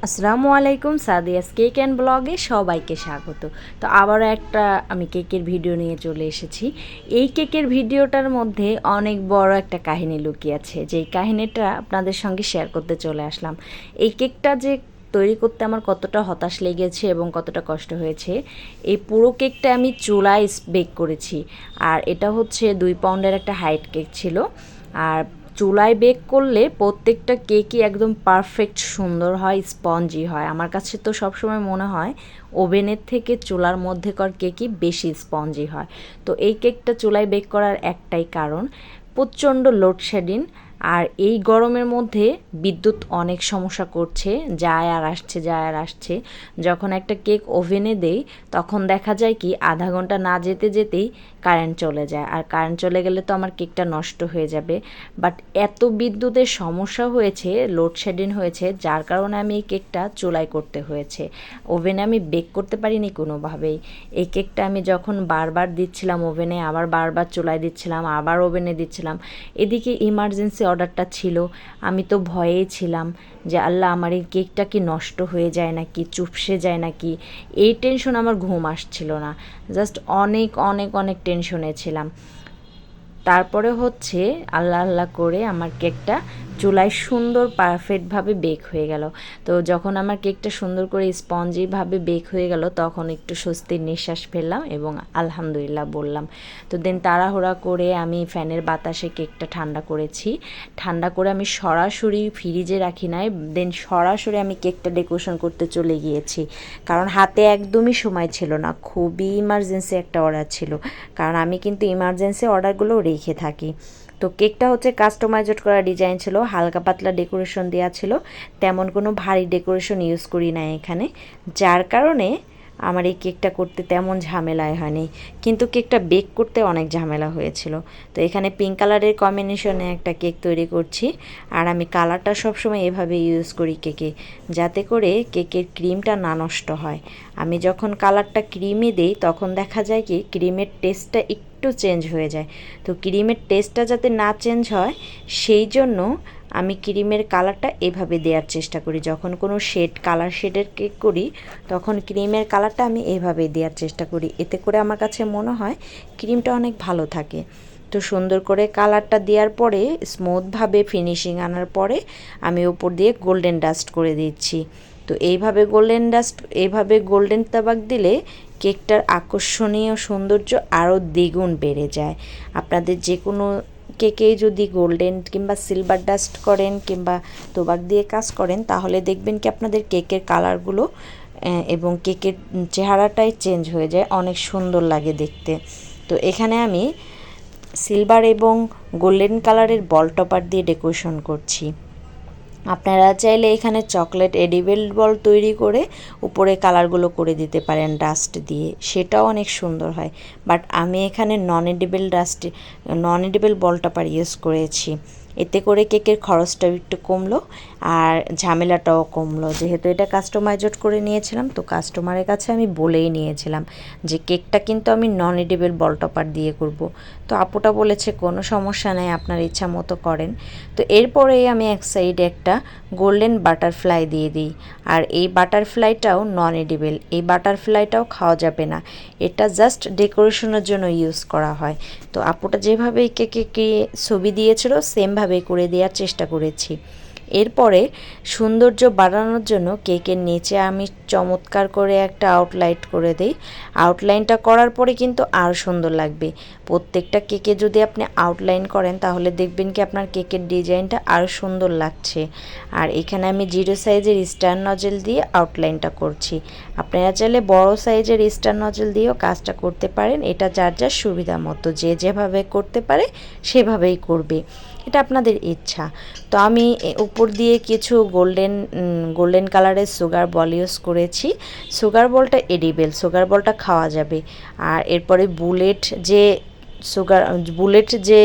আসসালামু আলাইকুম, Sadia's cake and ব্লগে সবাইকে স্বাগত। তো আবারও একটা আমি কেকের ভিডিও নিয়ে চলে এসেছি। এই কেকের ভিডিওটার মধ্যে অনেক বড় একটা কাহিনী লুকিয়ে আছে, যেই কাহিনীটা আপনাদের সঙ্গে শেয়ার করতে চলে আসলাম। এই কেকটা যে তৈরি করতে আমার কতটা হতাশ লেগেছে এবং কতটা কষ্ট হয়েছে, এই পুরো কেকটা আমি চুলায় বেক করেছি। আর এটা হচ্ছে 2 পাউন্ডের একটা হাইট কেক ছিল। আর চুলায় বেক করলে প্রত্যেকটা কেকই একদম পারফেক্ট সুন্দর হয়, স্পঞ্জি হয়। আমার কাছে তো সবসময় মনে হয় ওভেনের থেকে চুলার মধ্যেকার কেকই বেশি স্পঞ্জি হয়। তো এই কেকটা চুলায় বেক করার একটাই কারণ, প্রচণ্ড লোডশেডিং। আর এই গরমের মধ্যে বিদ্যুৎ অনেক সমস্যা করছে, যায় আর আসছে। যখন একটা কেক ওভেনে দেই তখন দেখা যায় কি আধা ঘন্টা না যেতে যেতেই কারেন্ট চলে যায়। আর কারেন্ট চলে গেলে তো আমার কেকটা নষ্ট হয়ে যাবে। বাট এত বিদ্যুতের সমস্যা হয়েছে, লোডশেডিং হয়েছে, যার কারণে আমি এই কেকটা চুলায় করতে হয়েছে। ওভেনে আমি বেক করতে পারিনি কোনোভাবেই। এই কেকটা আমি যখন বারবার দিচ্ছিলাম ওভেনে, আবার বারবার চুলায় দিচ্ছিলাম, আবার ওভেনে দিচ্ছিলাম। এদিকে ইমার্জেন্সি অর্ডারটা ছিল। আমি তো ভয়েই ছিলাম যে আল্লাহ, আমার এই কেকটা কি নষ্ট হয়ে যায় নাকি, চুপসে যায় নাকি। এই টেনশন, আমার ঘুম আসছিল না। জাস্ট অনেক অনেক অনেক টেনশনে ছিলাম। তারপরে হচ্ছে আল্লাহ আল্লাহ করে আমার কেকটা চুলায় সুন্দর পারফেক্টভাবে বেক হয়ে গেল। তো যখন আমার কেকটা সুন্দর করে স্পঞ্জিভাবে বেক হয়ে গেল তখন একটু স্বস্তির নিঃশ্বাস ফেললাম এবং আলহামদুলিল্লাহ বললাম। তো দেন তাড়াহুড়া করে আমি ফ্যানের বাতাসে কেকটা ঠান্ডা করেছি। ঠান্ডা করে আমি সরাসরি ফ্রিজে রাখি নাই, দেন সরাসরি আমি কেকটা ডেকোরেশন করতে চলে গিয়েছি। কারণ হাতে একদমই সময় ছিল না, খুবই ইমার্জেন্সি একটা অর্ডার ছিল। কারণ আমি কিন্তু ইমার্জেন্সি অর্ডারগুলো রেখে থাকি। তো কেকটা হচ্ছে কাস্টমাইজড করা ডিজাইন ছিল, হালকা পাতলা ডেকোরেশন দেওয়া ছিল, তেমন কোনো ভারী ডেকোরেশন ইউজ করি না এখানে, যার কারণে আমার এই কেকটা করতে তেমন ঝামেলায় হয়নি। কিন্তু কেকটা বেক করতে অনেক ঝামেলা হয়েছিল। তো এখানে পিঙ্ক কালারের কম্বিনেশনে একটা কেক তৈরি করছি। আর আমি কালারটা সবসময় এভাবে ইউজ করি কেকে, যাতে করে কেকের ক্রিমটা না নষ্ট হয়। আমি যখন কালারটা ক্রিমে দিই তখন দেখা যায় কি ক্রিমের টেস্টটা একটু চেঞ্জ হয়ে যায়। তো ক্রিমের টেস্টটা যাতে না চেঞ্জ হয় সেই জন্য আমি ক্রিমের কালারটা এভাবে দেওয়ার চেষ্টা করি। যখন কোনো কালার শেডের কেক করি তখন ক্রিমের কালারটা আমি এভাবে দেওয়ার চেষ্টা করি। এতে করে আমার কাছে মনে হয় ক্রিমটা অনেক ভালো থাকে। তো সুন্দর করে কালারটা দেওয়ার পরে স্মুথভাবে ফিনিশিং আনার পরে আমি উপর দিয়ে গোল্ডেন ডাস্ট করে দিচ্ছি। তো এইভাবে গোল্ডেন তাবাক দিলে কেকটার আকর্ষণীয় সৌন্দর্য আরও দ্বিগুণ বেড়ে যায়। আপনাদের যে কোনো কেকেই যদি গোল্ডেন কিংবা সিলভার ডাস্ট করেন কিংবা তোবাক দিয়ে কাজ করেন তাহলে দেখবেন কি আপনাদের কেকের কালারগুলো এবং কেকের চেহারাটাই চেঞ্জ হয়ে যায়, অনেক সুন্দর লাগে দেখতে। তো এখানে আমি সিলভার এবং গোল্ডেন কালারের বল টপার দিয়ে ডেকোরেশন করছি। আপনারা চাইলে এখানে চকলেট এডিবল বল তৈরি করে উপরে কালারগুলো করে দিতে পারেন ডাস্ট দিয়ে, সেটাও অনেক সুন্দর হয়। বাট আমি এখানে নন এডিবল বল টপার ইউজ করেছি। এতে করে কেকের খরচটাও একটু কমলো আর ঝামেলাটাও কমলো। যেহেতু এটা কাস্টমাইজড করে নিয়েছিলাম, তো কাস্টমারের কাছে আমি বলেই নিয়েছিলাম যে কেকটা কিন্তু আমি নন এডিবল বল টপার দিয়ে করব। তো আপুটা বলেছে কোনো সমস্যা নেই, আপনার ইচ্ছা মতো করেন। তো এরপরেই আমি এক সাইডে একটা গোল্ডেন বাটারফ্লাই দিয়ে দিই। আর এই বাটারফ্লাইটাও নন এডিবল, এই বাটারফ্লাইটাও খাওয়া যাবে না, এটা জাস্ট ডেকোরেশনের জন্য ইউজ করা হয়। তো আপুটা যেভাবে কেকে ছবি দিয়েছিল সেমভাবে করে দেওয়ার চেষ্টা করেছি। এরপরে সৌন্দর্য বাড়ানোর জন্য কেকের নিচে আমি চমৎকার করে একটা আউটলাইন করে দিই। আউটলাইনটা করার পরে কিন্তু আরও সুন্দর লাগবে। প্রত্যেকটা কেকে যদি আপনি আউটলাইন করেন তাহলে দেখবেন কি আপনার কেকের ডিজাইনটা আরও সুন্দর লাগছে। আর এখানে আমি 0 সাইজের স্টার নজেল দিয়ে আউটলাইনটা করছি। আপনারা চাইলে বড় সাইজের স্টার নজেল দিয়েও কাজটা করতে পারেন, এটা যার যার সুবিধা মতো, যে যেভাবে করতে পারে সেভাবেই করবে, এটা আপনাদের ইচ্ছা। তো আমি উপর দিয়ে কিছু গোল্ডেন কালারের সুগার বল ইউজ করেছি। সুগার বলটা এডিবেল, সুগার বলটা খাওয়া যাবে। আর এরপরে বুলেট যে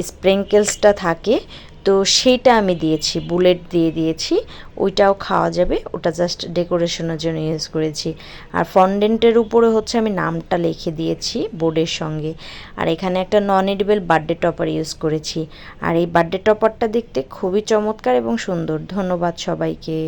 স্প্রিঙ্কেলসটা থাকে তো সেইটা আমি দিয়েছি, বুলেট দিয়ে দিয়েছি, ওইটাও খাওয়া যাবে, ওটা জাস্ট ডেকোরেশনের জন্য ইউজ করেছি। আর ফন্ডেন্টের উপরে হচ্ছে আমি নামটা লিখে দিয়েছি বোর্ডের সঙ্গে। আর এখানে একটা নন এডিবল বার্থডে টপার ইউজ করেছি। আর এই বার্থডে টপারটা দেখতে খুবই চমৎকার এবং সুন্দর। ধন্যবাদ সবাইকে।